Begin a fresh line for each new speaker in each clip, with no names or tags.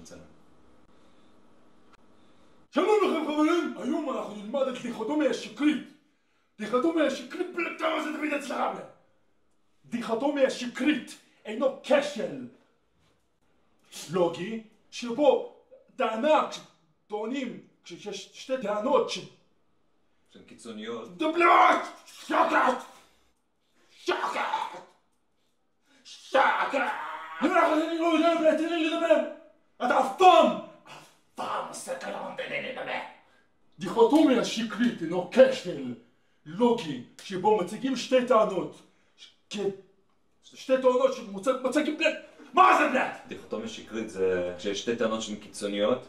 נצלם.
שלום לכם חברים, היום אנחנו נלמד את דיכוטומיה שקרית. דיכוטומיה שקרית, כמה זה תמיד אצלך? דיכוטומיה שקרית אינו כשל לוגי, שבו טענה, כשיש שתי טענות
שהן קיצוניות.
דבלת! שקט! אני לא יודע, תן לי לדבר! אתה אף פעם עושה כלום, תן לי לדבר! דיכוטומיה שקרית אינו כשל לוגי, שבו מציגים שתי טענות. שתי טענות שמציגים בלד. מה זה בלד?
דיכוטומיה שקרית זה כשיש שתי טענות שהן קיצוניות,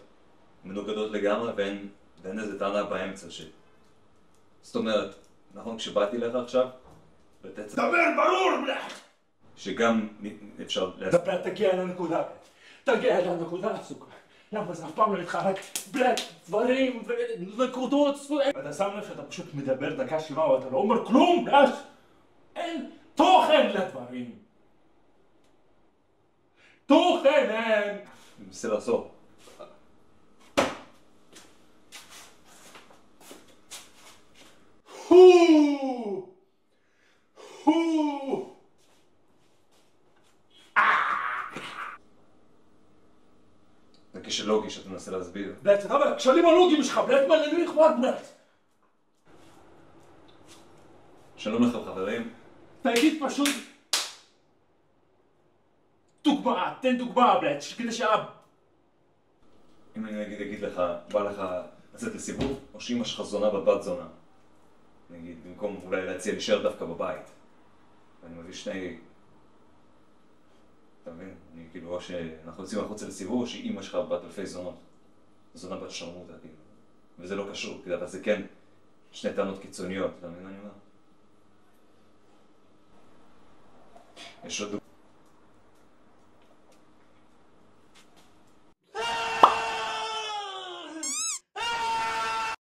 מנוגדות לגמרי, ואין איזה טענה באמצע זאת אומרת, נכון, כשבאתי לך עכשיו,
דבר ברור בלד!
שגם אפשר
דבר, תגיע לנקודה. תגיע לנקודה, סוכר. למה זה אף פעם לא איתך, רק בלד, דברים ונקודות. אתה שם לב שאתה פשוט מדבר דקה שלמה ואתה לא אומר כלום, בלד? אין תוכן לדברים. תוכן אין.
אני מנסה לעשות. זה כשל לוגי שאתה מנסה להסביר.
בלד, אתה אומר, כשלים הלוגיים שלך, בלד, מה למי אכפת, בלד?
שלום לכם חברים.
תגיד פשוט דוגמה, תן דוגמה, בלד, כדי
אם אני נגיד אגיד לך, בא לך לצאת לסיבוב, או שאמא שלך זונה בבת זונה. נגיד, במקום אולי להציע להישאר דווקא בבית. ואני מביא שני... אתה מבין? אני כאילו, או שאנחנו יוצאים החוצה לסיבוב, או שאמא שלך בת אלפי זונות. זונה בת שרמוטה, כאילו. וזה לא קשור, אבל זה כן שני טענות קיצוניות, אתה מבין מה אני אומר? יש עוד דוגמה.